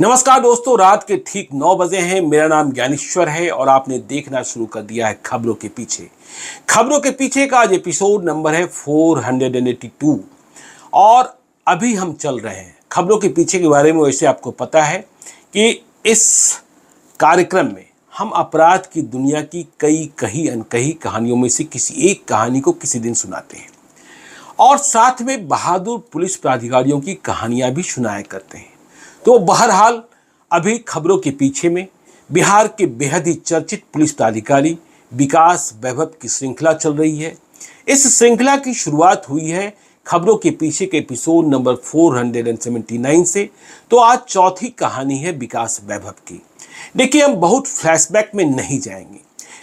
नमस्कार दोस्तों, रात के ठीक 9 बजे हैं। मेरा नाम ज्ञानेश्वर है और आपने देखना शुरू कर दिया है खबरों के पीछे। खबरों के पीछे का आज एपिसोड नंबर है 482 और अभी हम चल रहे हैं खबरों के पीछे के बारे में। वैसे आपको पता है कि इस कार्यक्रम में हम अपराध की दुनिया की कई अनकही कहानियों में से किसी एक कहानी को किसी दिन सुनाते हैं और साथ में बहादुर पुलिस प्राधिकारियों की कहानियां भी सुनाया करते हैं। तो बहरहाल अभी खबरों के पीछे में बिहार के बेहद ही चर्चित पुलिस प्राधिकारी विकास वैभव की श्रृंखला चल रही है। इस श्रृंखला की शुरुआत हुई है खबरों के पीछे के एपिसोड नंबर 479 से। तो आज चौथी कहानी है विकास वैभव की। देखिए, हम बहुत फ्लैशबैक में नहीं जाएंगे,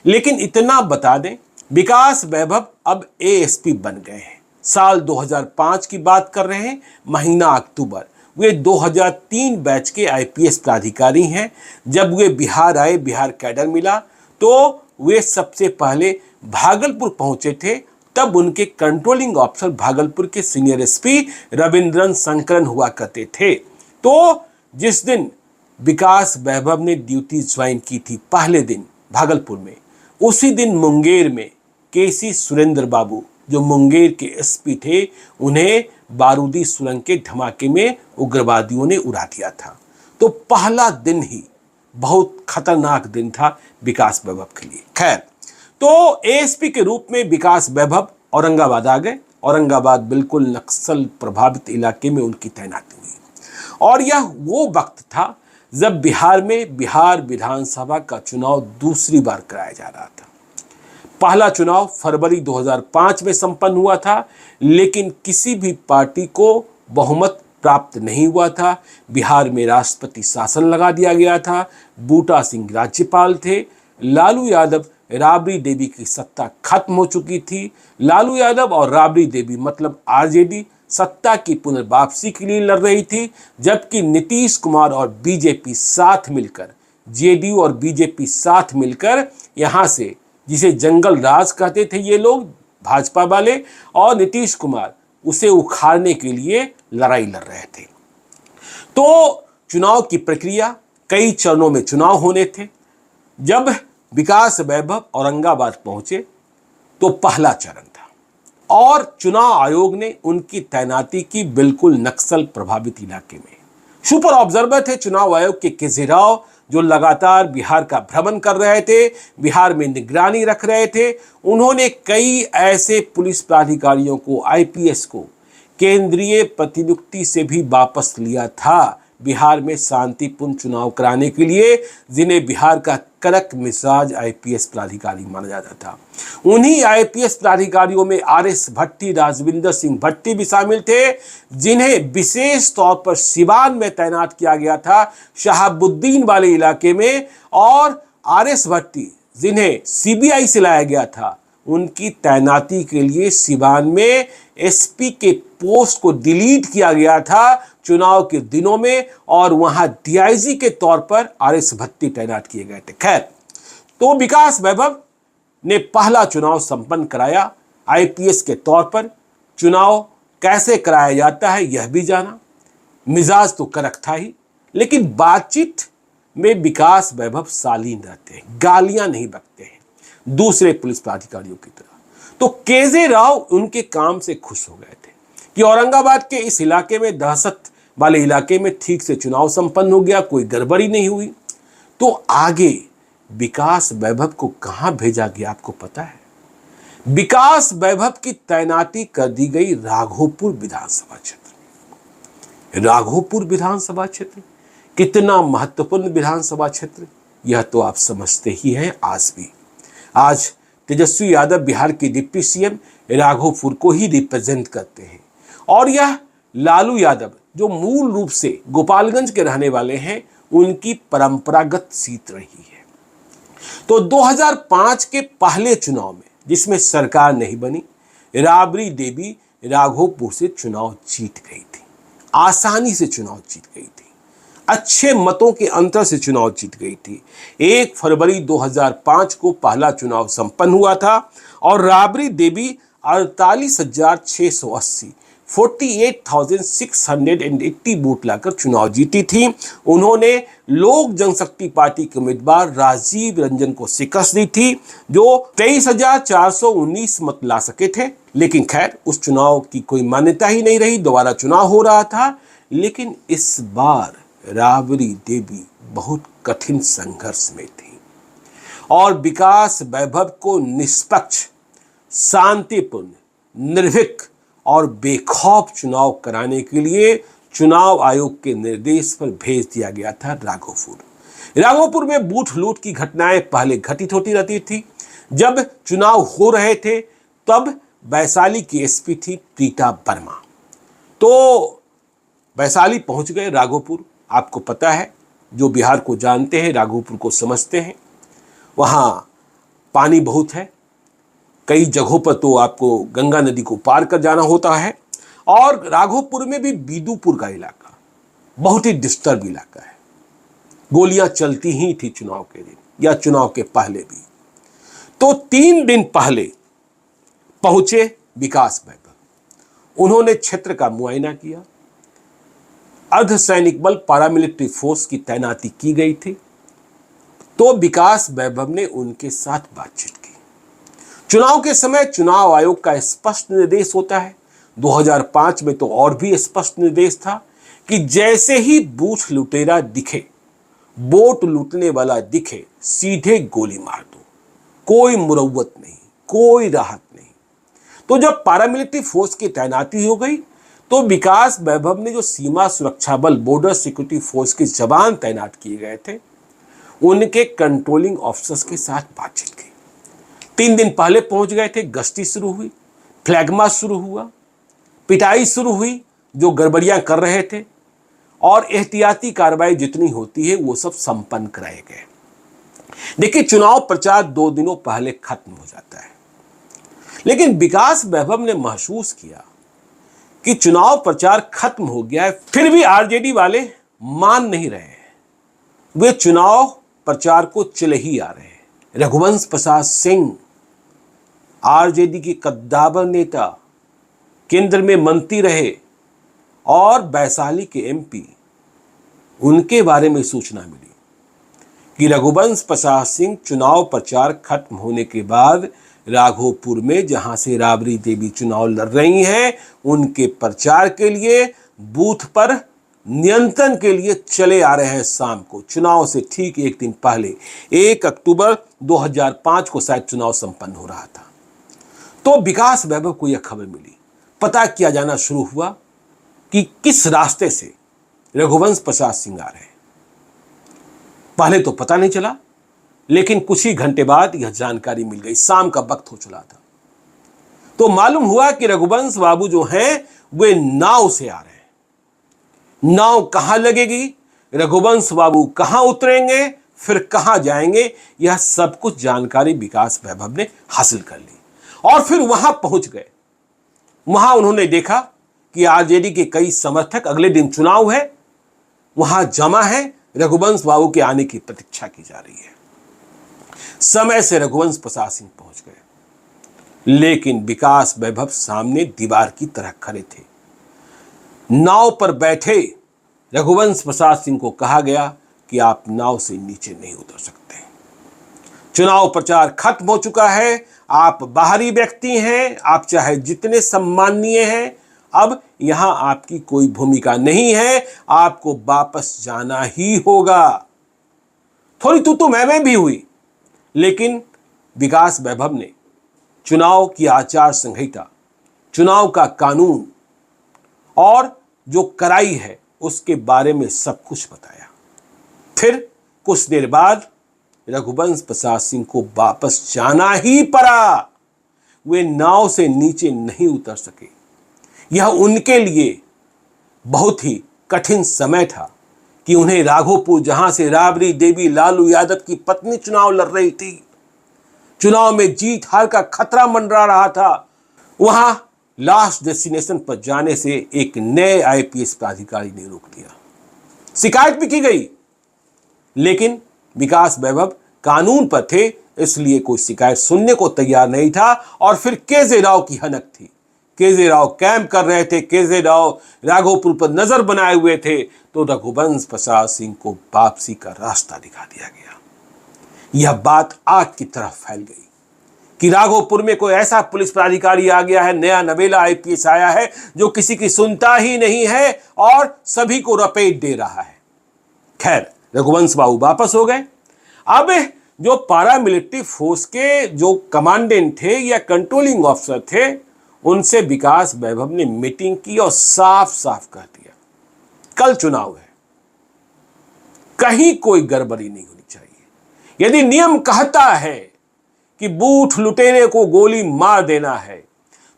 लेकिन इतना बता दें, विकास वैभव अब एएसपी बन गए हैं। साल 2005 की बात कर रहे हैं, महीना अक्टूबर। वे 2003 बैच के आईपीएस प्राधिकारी हैं। जब वे बिहार आए, बिहार कैडर मिला, तो वे सबसे पहले भागलपुर पहुंचे थे। तब उनके कंट्रोलिंग ऑफिसर भागलपुर के सीनियर एसपी रविंद्रन शंकरन हुआ करते थे। तो जिस दिन विकास वैभव ने ड्यूटी ज्वाइन की थी पहले दिन भागलपुर में, उसी दिन मुंगेर में केसी सुरेंद्र बाबू, जो मुंगेर के एसपी थे, उन्हें बारूदी सुरंग के धमाके में उग्रवादियों ने उड़ा दिया था। तो पहला दिन ही बहुत खतरनाक दिन था विकास वैभव के लिए। खैर, तो एएसपी के रूप में विकास वैभव औरंगाबाद आ गए। औरंगाबाद बिल्कुल नक्सल प्रभावित इलाके में उनकी तैनाती हुई और यह वो वक्त था जब बिहार में बिहार विधानसभा का चुनाव दूसरी बार कराया जा रहा था। पहला चुनाव फरवरी 2005 में संपन्न हुआ था, लेकिन किसी भी पार्टी को बहुमत प्राप्त नहीं हुआ था। बिहार में राष्ट्रपति शासन लगा दिया गया था। बूटा सिंह राज्यपाल थे। लालू यादव, राबड़ी देवी की सत्ता खत्म हो चुकी थी। लालू यादव और राबड़ी देवी मतलब आरजेडी सत्ता की पुनर्वापसी के लिए लड़ रही थी, जबकि नीतीश कुमार और बीजेपी साथ मिलकर, जेडीयू और बीजेपी साथ मिलकर, यहाँ से, जिसे जंगल राज कहते थे ये लोग भाजपा वाले और नीतीश कुमार, उसे उखाड़ने के लिए लड़ाई लड़ रहे थे। तो चुनाव की प्रक्रिया, कई चरणों में चुनाव होने थे। जब विकास वैभव औरंगाबाद पहुंचे तो पहला चरण था और चुनाव आयोग ने उनकी तैनाती की बिल्कुल नक्सल प्रभावित इलाके में। सुपर ऑब्जर्वर थे चुनाव आयोग के केसी राव, जो लगातार बिहार का भ्रमण कर रहे थे, बिहार में निगरानी रख रहे थे। उन्होंने कई ऐसे पुलिस प्राधिकारियों को, आईपीएस को, केंद्रीय प्रतिनियुक्ति से भी वापस लिया था बिहार में शांतिपूर्ण चुनाव कराने के लिए, जिन्हें बिहार का कड़क मिजाज आईपीएस प्राधिकारी माना जाता था। उन्हीं आईपीएस प्राधिकारियों में आरएस भट्टी, राजविंदर सिंह भट्टी भी शामिल थे, जिन्हें विशेष तौर पर सिवान में तैनात किया गया था, शहाबुद्दीन वाले इलाके में। और आरएस भट्टी, जिन्हें सीबीआई से लाया गया था, उनकी तैनाती के लिए सिवान में एसपी के पोस्ट को डिलीट किया गया था चुनाव के दिनों में और वहां डीआईजी के तौर पर आरएस भट्टी तैनात किए गए थे। खैर, तो विकास वैभव ने पहला चुनाव संपन्न कराया आईपीएस के तौर पर। चुनाव कैसे कराया जाता है यह भी जाना। मिजाज तो कड़क था ही, लेकिन बातचीत में विकास वैभव शालीन रहते हैं, गालियां नहीं बकते हैं दूसरे पुलिस प्राधिकारियों की तरह। तो केजे राव उनके काम से खुश हो गए थे कि औरंगाबाद के इस इलाके में, दहशत वाले इलाके में, ठीक से चुनाव संपन्न हो गया, कोई गड़बड़ी नहीं हुई। तो आगे विकास वैभव को कहां भेजा गया आपको पता है? विकास वैभव की तैनाती कर दी गई राघोपुर विधानसभा क्षेत्र। राघोपुर विधानसभा क्षेत्र कितना महत्वपूर्ण विधानसभा क्षेत्र, यह तो आप समझते ही हैं। आज भी, आज तेजस्वी यादव बिहार के डिप्टी सीएम राघोपुर को ही रिप्रेजेंट करते हैं और यह लालू यादव, जो मूल रूप से गोपालगंज के रहने वाले हैं, उनकी परंपरागत सीट रही है। तो 2005 के पहले चुनाव में, जिसमें सरकार नहीं बनी, राबड़ी देवी राघोपुर से चुनाव जीत गई थी। आसानी से चुनाव जीत गई थी, अच्छे मतों के अंतर से चुनाव जीत गई थी। 1 फरवरी 2005 को पहला चुनाव संपन्न हुआ था और राबड़ी देवी 48,680 48,680 वोट लाकर चुनाव जीती थी। उन्होंने लोक जनशक्ति पार्टी के उम्मीदवार राजीव रंजन को शिकस्त दी थी, जो 23,419 मत ला सके थे। लेकिन खैर, उस चुनाव की कोई मान्यता ही नहीं रही, दोबारा चुनाव हो रहा था। लेकिन इस बार राबड़ी देवी बहुत कठिन संघर्ष में थी और विकास वैभव को निष्पक्ष, शांतिपूर्ण, निर्भीक और बेखौफ चुनाव कराने के लिए चुनाव आयोग के निर्देश पर भेज दिया गया था राघोपुर में बूथ लूट की घटनाएं पहले घटित होती रहती थी। जब चुनाव हो रहे थे तब वैशाली की एसपी थी प्रीता वर्मा। तो वैशाली पहुंच गए राघोपुर। आपको पता है, जो बिहार को जानते हैं, राघोपुर को समझते हैं, वहां पानी बहुत है। कई जगहों पर तो आपको गंगा नदी को पार कर जाना होता है। और राघोपुर में भी बीदूपुर का इलाका बहुत ही डिस्टर्ब इलाका है। गोलियां चलती ही थी चुनाव के दिन या चुनाव के पहले भी। तो 3 दिन पहले पहुंचे विकास वैभव। उन्होंने क्षेत्र का मुआयना किया। अर्धसैनिक बल, पारामिलिट्री फोर्स की तैनाती की गई थी। तो विकास वैभव ने उनके साथ बातचीत की। चुनाव के समय चुनाव आयोग का स्पष्ट निर्देश होता है, 2005 में तो और भी स्पष्ट निर्देश था कि जैसे ही बूथ लुटेरा दिखे, वोट लूटने वाला दिखे, सीधे गोली मार दो। कोई मुरव्वत नहीं, कोई राहत नहीं। तो जब पारामिलिट्री फोर्स की तैनाती हो गई तो विकास वैभव ने जो सीमा सुरक्षा बल, बॉर्डर सिक्योरिटी फोर्स के जवान तैनात किए गए थे, उनके कंट्रोलिंग ऑफिसर्स के साथ बातचीत की। 3 दिन पहले पहुंच गए थे, गश्ती शुरू हुई, फ्लैग मार्च शुरू हुआ, पिटाई शुरू हुई जो गड़बड़ियां कर रहे थे, और एहतियाती कार्रवाई जितनी होती है वो सब संपन्न कराए गए। देखिए, चुनाव प्रचार 2 दिनों पहले खत्म हो जाता है। लेकिन विकास वैभव ने महसूस किया कि चुनाव प्रचार खत्म हो गया है, फिर भी आरजेडी वाले मान नहीं रहे हैं। वे चुनाव प्रचार को चले ही आ रहे हैं। रघुवंश प्रसाद सिंह, आरजेडी के कद्दावर नेता, केंद्र में मंत्री रहे और वैशाली के एमपी, उनके बारे में सूचना मिली कि रघुवंश प्रसाद सिंह चुनाव प्रचार खत्म होने के बाद राघोपुर में, जहां से राबड़ी देवी चुनाव लड़ रही हैं, उनके प्रचार के लिए बूथ पर नियंत्रण के लिए चले आ रहे हैं। शाम को, चुनाव से ठीक 1 दिन पहले, 1 अक्टूबर 2005 को शायद चुनाव संपन्न हो रहा था। तो विकास वैभव को यह खबर मिली। पता किया जाना शुरू हुआ कि किस रास्ते से रघुवंश प्रसाद सिंह आ रहे हैं। पहले तो पता नहीं चला, लेकिन कुछ ही घंटे बाद यह जानकारी मिल गई। शाम का वक्त हो चला था। तो मालूम हुआ कि रघुवंश बाबू जो हैं वे नाव से आ रहे हैं। नाव कहां लगेगी, रघुवंश बाबू कहां उतरेंगे, फिर कहां जाएंगे, यह सब कुछ जानकारी विकास वैभव ने हासिल कर ली और फिर वहां पहुंच गए। वहां उन्होंने देखा कि आरजेडी के कई समर्थक, अगले दिन चुनाव है, वहां जमा है। रघुवंश बाबू के आने की प्रतीक्षा की जा रही है। समय से रघुवंश प्रसाद सिंह पहुंच गए, लेकिन विकास वैभव सामने दीवार की तरह खड़े थे। नाव पर बैठे रघुवंश प्रसाद सिंह को कहा गया कि आप नाव से नीचे नहीं उतर सकते। चुनाव प्रचार खत्म हो चुका है, आप बाहरी व्यक्ति हैं, आप चाहे जितने सम्माननीय हैं, अब यहां आपकी कोई भूमिका नहीं है, आपको वापस जाना ही होगा। थोड़ी तू मैं भी हुई, लेकिन विकास वैभव ने चुनाव की आचार संहिता, चुनाव का कानून और जो कराई है उसके बारे में सब कुछ बताया। फिर कुछ देर बाद रघुवंश प्रसाद सिंह को वापस जाना ही पड़ा। वे नाव से नीचे नहीं उतर सके। यह उनके लिए बहुत ही कठिन समय था कि उन्हें राघोपुर, जहां से राबड़ी देवी लालू यादव की पत्नी चुनाव लड़ रही थी, चुनाव में जीत हार का खतरा मंडरा रहा था, वहां लास्ट डेस्टिनेशन पर जाने से एक नए आईपीएस अधिकारी ने रोक दिया। शिकायत भी की गई, लेकिन विकास वैभव कानून पर थे, इसलिए कोई शिकायत सुनने को तैयार नहीं था। और फिर केजे राव की हनक थी केजे राव कैंप कर रहे थे, केजे राव राघोपुर पर नजर बनाए हुए थे, तो रघुवंश प्रसाद सिंह को वापसी का रास्ता दिखा दिया गया। यह बात आग की तरफ फैल गई कि राघोपुर में कोई ऐसा पुलिस पदाधिकारी आ गया है, नया नवेला आईपीएस आया है, जो किसी की सुनता ही नहीं है और सभी को रपेट दे रहा है। खैर, रघुवंश बाबू वापस हो गए। अब जो पारामिलिट्री फोर्स के जो कमांडेंट थे या कंट्रोलिंग ऑफिसर थे, उनसे विकास वैभव ने मीटिंग की और साफ साफ कह दिया, कल चुनाव है, कहीं कोई गड़बड़ी नहीं होनी चाहिए। यदि नियम कहता है कि बूथ लुटेरे को गोली मार देना है,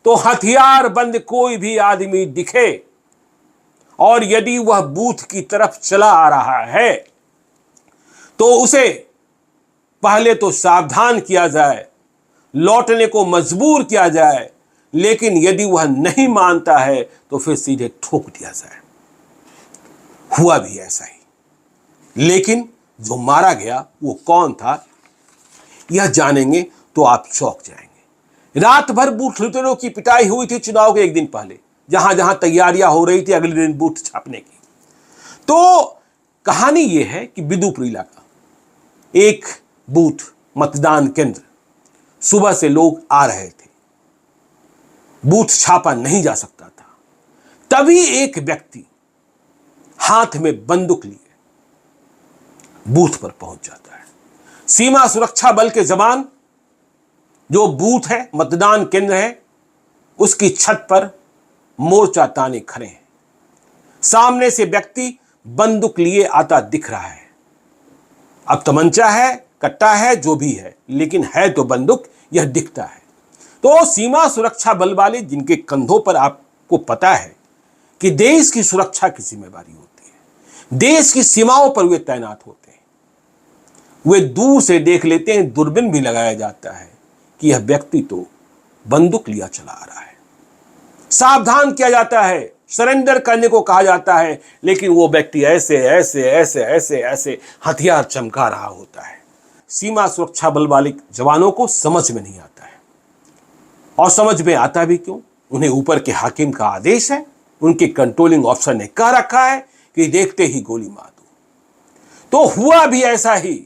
तो हथियार बंद कोई भी आदमी दिखे और यदि वह बूथ की तरफ चला आ रहा है तो उसे पहले तो सावधान किया जाए, लौटने को मजबूर किया जाए, लेकिन यदि वह नहीं मानता है तो फिर सीधे ठोक दिया जाए। हुआ भी ऐसा ही, लेकिन जो मारा गया वो कौन था, यह जानेंगे तो आप चौंक जाएंगे। रात भर बूथ लुटेरों की पिटाई हुई थी चुनाव के एक दिन पहले, जहां जहां तैयारियां हो रही थी अगले दिन बूथ छापने की। तो कहानी यह है कि बिदुपुर इलाका, एक बूथ मतदान केंद्र, सुबह से लोग आ रहे थे, बूथ छापा नहीं जा सकता था। तभी एक व्यक्ति हाथ में बंदूक लिए बूथ पर पहुंच जाता है। सीमा सुरक्षा बल के जवान, जो बूथ है, मतदान केंद्र है, उसकी छत पर मोर्चा ताने खड़े हैं। सामने से व्यक्ति बंदूक लिए आता दिख रहा है। अब तमंचा है, कट्टा है, जो भी है, लेकिन है तो बंदूक, यह दिखता है। तो सीमा सुरक्षा बल वाले, जिनके कंधों पर आपको पता है कि देश की सुरक्षा की जिम्मेदारी होती है, देश की सीमाओं पर वे तैनात होते हैं, वे दूर से देख लेते हैं, दूरबीन भी लगाया जाता है कि यह व्यक्ति तो बंदूक लिया चला आ रहा है। सावधान किया जाता है, सरेंडर करने को कहा जाता है, लेकिन वो व्यक्ति ऐसे ऐसे ऐसे ऐसे ऐसे हथियार चमका रहा होता है। सीमा सुरक्षा बल वाले जवानों को समझ में नहीं आता है, और समझ में आता भी क्यों, उन्हें ऊपर के हाकिम का आदेश है, उनके कंट्रोलिंग ऑफिसर ने कह रखा है कि देखते ही गोली मार दो। तो हुआ भी ऐसा ही।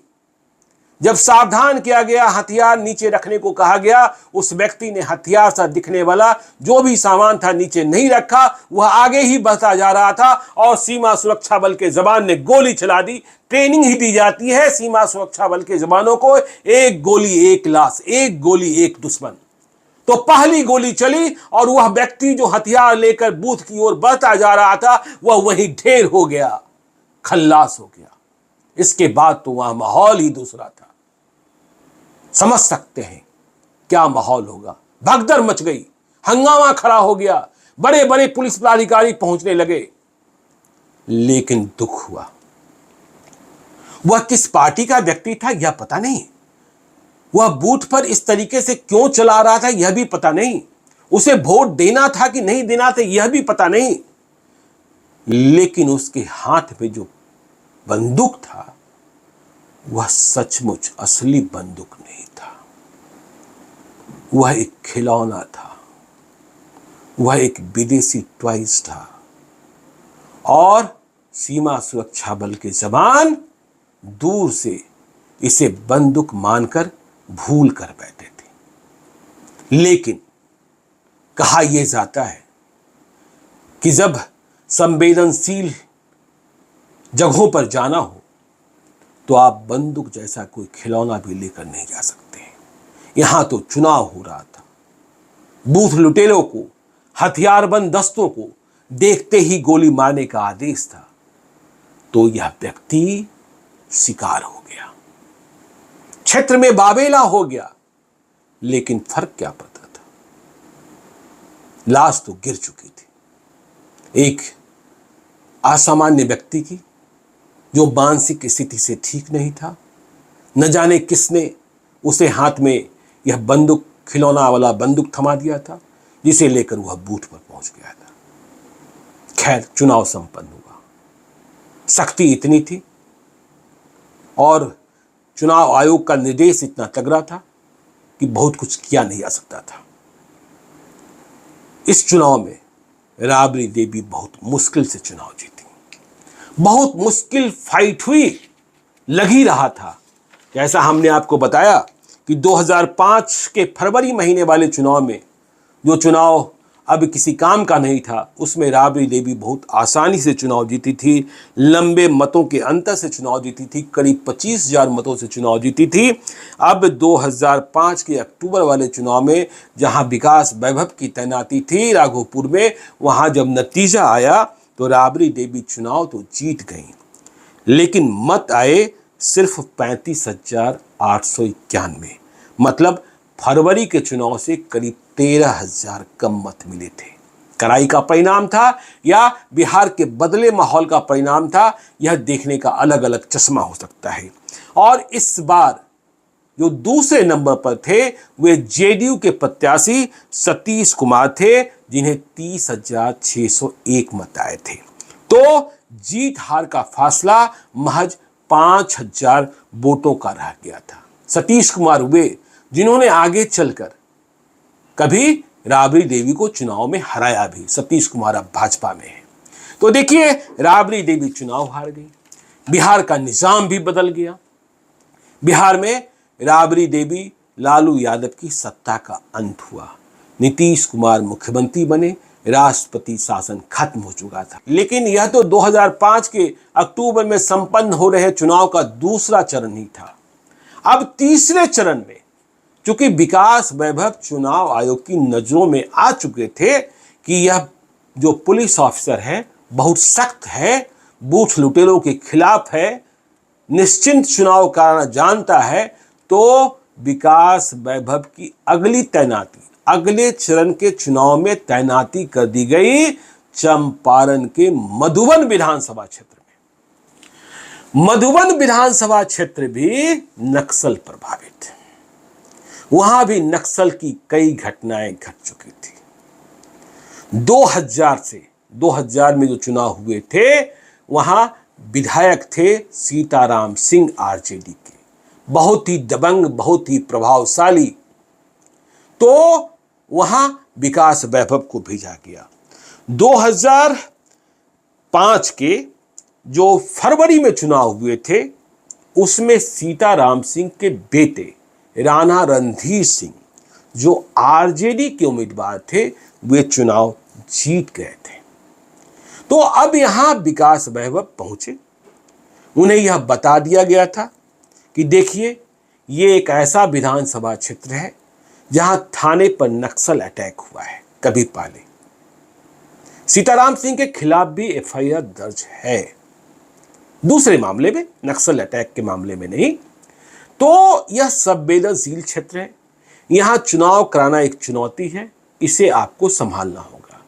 जब सावधान किया गया, हथियार नीचे रखने को कहा गया, उस व्यक्ति ने हथियार सा दिखने वाला जो भी सामान था नीचे नहीं रखा, वह आगे ही बढ़ता जा रहा था और सीमा सुरक्षा बल के जवान ने गोली चला दी। ट्रेनिंग ही दी जाती है सीमा सुरक्षा बल के जवानों को, एक गोली एक लाश, एक गोली एक दुश्मन। तो पहली गोली चली और वह व्यक्ति जो हथियार लेकर बूथ की ओर बढ़ता जा रहा था, वह वहीं ढेर हो गया, खल्लास हो गया। इसके बाद तो वहां माहौल ही दूसरा था। समझ सकते हैं क्या माहौल होगा। भगदड़ मच गई, हंगामा खड़ा हो गया, बड़े बड़े पुलिस पदाधिकारी पहुंचने लगे। लेकिन दुख हुआ, वह किस पार्टी का व्यक्ति था यह पता नहीं, वह बूथ पर इस तरीके से क्यों चला रहा था यह भी पता नहीं, उसे वोट देना था कि नहीं देना था यह भी पता नहीं, लेकिन उसके हाथ में जो बंदूक था वह सचमुच असली बंदूक नहीं था, वह एक खिलौना था, वह एक विदेशी टॉयज था। और सीमा सुरक्षा बल के जवान दूर से इसे बंदूक मानकर भूल कर बैठे थे। लेकिन कहा यह जाता है कि जब संवेदनशील जगहों पर जाना हो तो आप बंदूक जैसा कोई खिलौना भी लेकर नहीं जा सकते। यहां तो चुनाव हो रहा था, बूथ लुटेरों को, हथियारबंद दस्तों को देखते ही गोली मारने का आदेश था। तो यह व्यक्ति शिकार हो गया, क्षेत्र में बाबेला हो गया। लेकिन फर्क क्या पड़ता था, लाश तो गिर चुकी थी, एक असामान्य व्यक्ति की जो मानसिक स्थिति से ठीक नहीं था। न जाने किसने उसे हाथ में यह बंदूक, खिलौना वाला बंदूक थमा दिया था, जिसे लेकर वह बूथ पर पहुंच गया था। खैर, चुनाव संपन्न हुआ। शक्ति इतनी थी और चुनाव आयोग का निर्देश इतना तगड़ा था कि बहुत कुछ किया नहीं जा सकता था। इस चुनाव में राबड़ी देवी बहुत मुश्किल से चुनाव जीती। बहुत मुश्किल फाइट हुई, लग ही रहा था। जैसा हमने आपको बताया कि 2005 के फरवरी महीने वाले चुनाव में, जो चुनाव अब किसी काम का नहीं था, उसमें राबड़ी देवी बहुत आसानी से चुनाव जीती थी। लंबे मतों के अंतर से चुनाव जीती थी, करीब 25,000 मतों से चुनाव जीती थी। अब 2005 के अक्टूबर वाले चुनाव में जहां विकास वैभव की तैनाती थी राघोपुर में, वहां जब नतीजा आया तो राबड़ी देवी चुनाव तो जीत गई, लेकिन मत आए सिर्फ 35,891। मतलब फरवरी के चुनाव से करीब 13,000 कम मत मिले थे। कड़ाई का परिणाम था या बिहार के बदले माहौल का परिणाम था, यह देखने का अलग अलग चश्मा हो सकता है। और इस बार जो दूसरे नंबर पर थे वे जेडीयू के प्रत्याशी सतीश कुमार थे, जिन्हें 30,601 मत आए थे। तो जीत हार का फासला महज 5,000 वोटों का रह गया था। सतीश कुमार वे जिन्होंने आगे चलकर कभी राबड़ी देवी को चुनाव में हराया भी। सतीश कुमार अब भाजपा में है। तो देखिए, राबड़ी देवी चुनाव हार गई, बिहार का निजाम भी बदल गया। बिहार में राबड़ी देवी लालू यादव की सत्ता का अंत हुआ। नीतीश कुमार मुख्यमंत्री बने, राष्ट्रपति शासन खत्म हो चुका था। लेकिन यह तो 2005 के अक्टूबर में संपन्न हो रहे चुनाव का दूसरा चरण ही था। अब तीसरे चरण में चूंकि विकास वैभव चुनाव आयोग की नजरों में आ चुके थे कि यह जो पुलिस ऑफिसर है बहुत सख्त है, बूथ लुटेरों के खिलाफ है, निश्चिंत चुनाव कराना जानता है, तो विकास वैभव की अगली तैनाती अगले चरण के चुनाव में तैनाती कर दी गई चंपारण के मधुबन विधानसभा क्षेत्र में। मधुबन विधानसभा क्षेत्र भी नक्सल प्रभावित है। वहां भी नक्सल की कई घटनाएं घट चुकी थी। 2000 में जो चुनाव हुए थे, वहां विधायक थे सीताराम सिंह आरजेडी के, बहुत ही दबंग, बहुत ही प्रभावशाली। तो वहां विकास वैभव को भेजा गया। 2005 के जो फरवरी में चुनाव हुए थे, उसमें सीताराम सिंह के बेटे राणा रणधीर सिंह, जो आरजेडी के उम्मीदवार थे, वे चुनाव जीत गए थे। तो अब यहां विकास वैभव पहुंचे। उन्हें यह बता दिया गया था कि देखिए, ये एक ऐसा विधानसभा क्षेत्र है जहां थाने पर नक्सल अटैक हुआ है कभी पहले। सीताराम सिंह के खिलाफ भी एफआईआर दर्ज है, दूसरे मामले में, नक्सल अटैक के मामले में नहीं। तो यह संवेदनशील क्षेत्र है, यहां चुनाव कराना एक चुनौती है, इसे आपको संभालना होगा।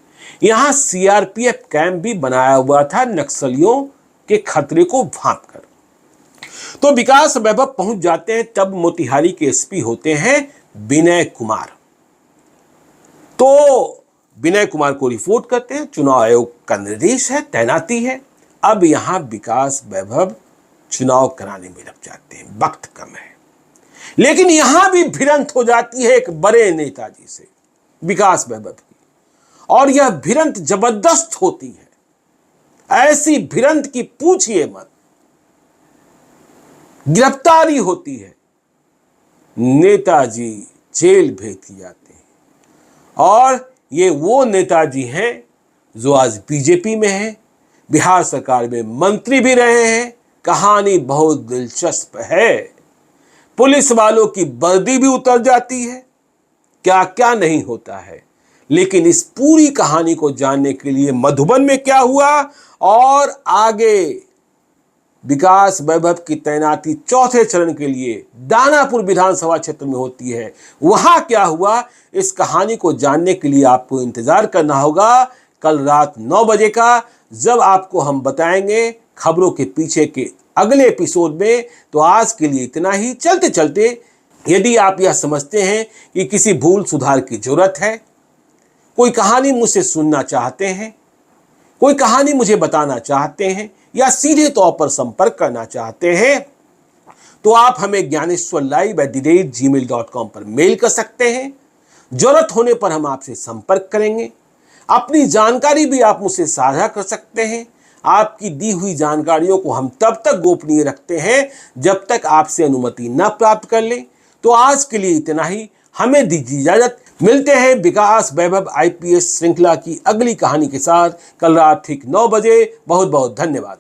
यहां सीआरपीएफ कैंप भी बनाया हुआ था नक्सलियों के खतरे को भांपकर। तो विकास वैभव पहुंच जाते हैं, तब मोतिहारी के एसपी होते हैं विनय कुमार। तो विनय कुमार को रिपोर्ट करते हैं, चुनाव आयोग का निर्देश है, तैनाती है। अब यहां विकास वैभव चुनाव कराने में लग जाते हैं, वक्त कम है। लेकिन यहां भी भिड़ंत हो जाती है एक बड़े नेताजी से, विकास वैभव की, और यह भिड़ंत जबरदस्त होती है। ऐसी भिड़ंत की पूछिए मत। गिरफ्तारी होती है, नेताजी जेल भेज दिए जाते हैं। और ये वो नेताजी हैं जो आज बीजेपी में हैं, बिहार सरकार में मंत्री भी रहे हैं। कहानी बहुत दिलचस्प है। पुलिस वालों की वर्दी भी उतर जाती है, क्या क्या नहीं होता है। लेकिन इस पूरी कहानी को जानने के लिए मधुबन में क्या हुआ और आगे विकास वैभव की तैनाती चौथे चरण के लिए दानापुर विधानसभा क्षेत्र में होती है, वहां क्या हुआ, इस कहानी को जानने के लिए आपको इंतजार करना होगा कल रात 9 बजे का, जब आपको हम बताएंगे खबरों के पीछे के अगले एपिसोड में। तो आज के लिए इतना ही। चलते चलते यदि आप यह समझते हैं कि किसी भूल सुधार की जरूरत है, कोई कहानी मुझसे सुनना चाहते हैं, कोई कहानी मुझे बताना चाहते हैं, या सीधे तौर पर संपर्क करना चाहते हैं, तो आप हमें gyaneshwarlive@gmail.com पर मेल कर सकते हैं। जरूरत होने पर हम आपसे संपर्क करेंगे। अपनी जानकारी भी आप मुझसे साझा कर सकते हैं। आपकी दी हुई जानकारियों को हम तब तक गोपनीय रखते हैं जब तक आपसे अनुमति न प्राप्त कर लें। तो आज के लिए इतना ही, हमें दीजिए इजाजत। मिलते हैं विकास वैभव IPS श्रृंखला की अगली कहानी के साथ कल रात ठीक 9 बजे। बहुत बहुत धन्यवाद।